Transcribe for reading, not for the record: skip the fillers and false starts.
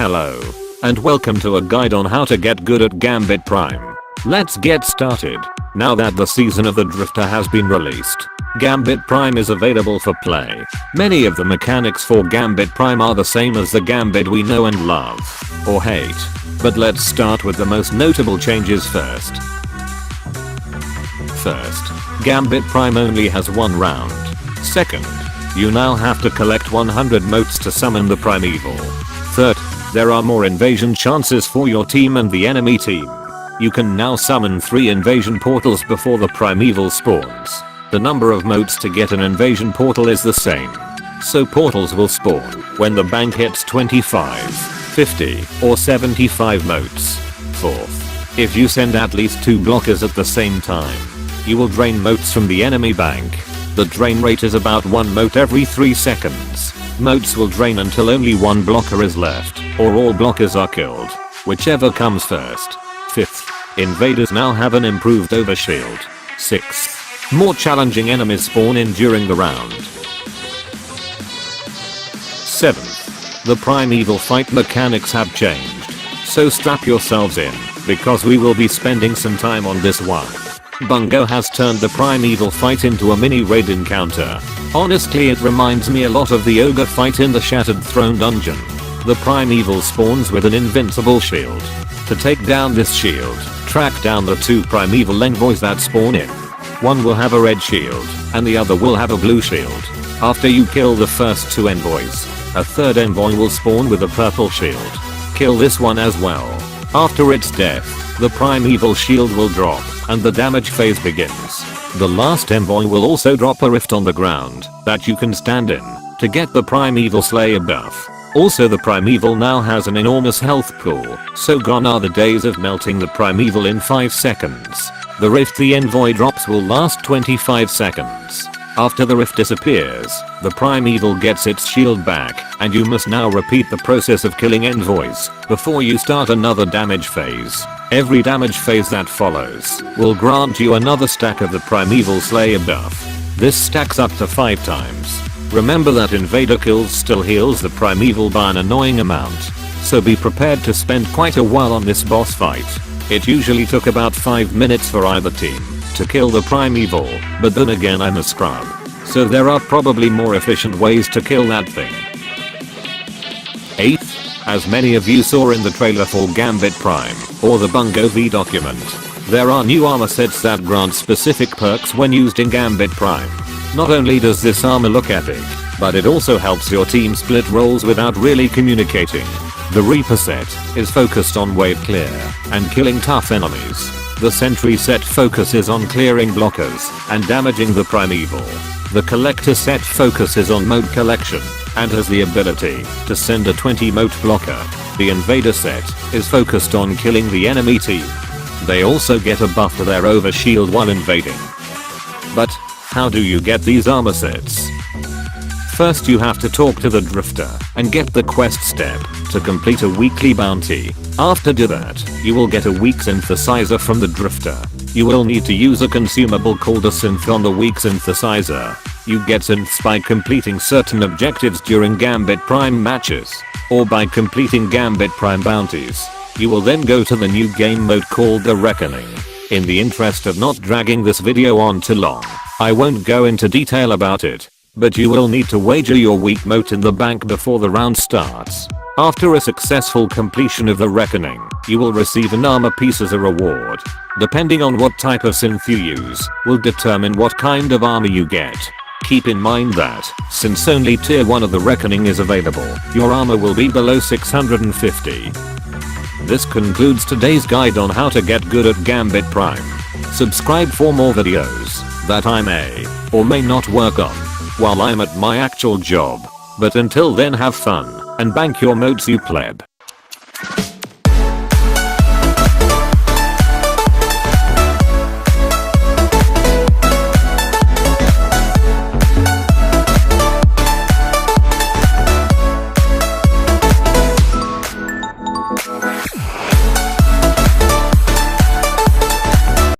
Hello, and welcome to a guide on how to get good at Gambit Prime. Let's get started. Now that the season of the Drifter has been released, Gambit Prime is available for play. Many of the mechanics for Gambit Prime are the same as the Gambit we know and love, or hate. But let's start with the most notable changes first. First, Gambit Prime only has one round. Second, you now have to collect 100 motes to summon the Primeval. Third, there are more invasion chances for your team and the enemy team. You can now summon 3 invasion portals before the Primeval spawns. The number of motes to get an invasion portal is the same, so portals will spawn when the bank hits 25, 50, or 75 motes. Fourth, if you send at least 2 blockers at the same time, you will drain motes from the enemy bank. The drain rate is about 1 mote every 3 seconds. Motes will drain until only 1 blocker is left, or all blockers are killed, whichever comes first. Fifth, invaders now have an improved overshield. Sixth, more challenging enemies spawn in during the round. Seventh, the Primeval fight mechanics have changed, so strap yourselves in, because we will be spending some time on this one. Bungo has turned the Primeval fight into a mini raid encounter. Honestly, it reminds me a lot of the ogre fight in the Shattered Throne dungeon. The Primeval spawns with an invincible shield. To take down this shield, track down the 2 Primeval envoys that spawn in. One will have a red shield, and the other will have a blue shield. After you kill the first 2 envoys, a third envoy will spawn with a purple shield. Kill this one as well. After its death, the Primeval shield will drop, and the damage phase begins. The last envoy will also drop a rift on the ground that you can stand in to get the Primeval Slayer buff. Also, the Primeval now has an enormous health pool, so gone are the days of melting the Primeval in 5 seconds. The rift the envoy drops will last 25 seconds. After the rift disappears, the Primeval gets its shield back, and you must now repeat the process of killing envoys before you start another damage phase. Every damage phase that follows will grant you another stack of the Primeval Slayer buff. This stacks up to 5 times. Remember that invader kills still heals the Primeval by an annoying amount, so be prepared to spend quite a while on this boss fight. It usually took about 5 minutes for either team to kill the Primeval, but then again I'm a scrub, so there are probably more efficient ways to kill that thing. 8th, as many of you saw in the trailer for Gambit Prime, or the Bungo V document, there are new armor sets that grant specific perks when used in Gambit Prime. Not only does this armor look epic, but it also helps your team split roles without really communicating. The Reaper set is focused on wave clear and killing tough enemies. The Sentry set focuses on clearing blockers and damaging the Primeval. The Collector set focuses on mote collection and has the ability to send a 20 mote blocker. The Invader set is focused on killing the enemy team. They also get a buff to their overshield while invading. But how do you get these armor sets? First, you have to talk to the Drifter and get the quest step to complete a weekly bounty. After do that, you will get a weak synthesizer from the Drifter. You will need to use a consumable called a synth on the weak synthesizer. You get synths by completing certain objectives during Gambit Prime matches, or by completing Gambit Prime bounties. You will then go to the new game mode called The Reckoning. In the interest of not dragging this video on too long, I won't go into detail about it, but you will need to wager your weak mote in the bank before the round starts. After a successful completion of the Reckoning, you will receive an armor piece as a reward. Depending on what type of synth you use, will determine what kind of armor you get. Keep in mind that, since only tier 1 of the Reckoning is available, your armor will be below 650. This concludes today's guide on how to get good at Gambit Prime. Subscribe for more videos that I may or may not work on while I'm at my actual job. But until then, have fun and bank your motes, you pleb.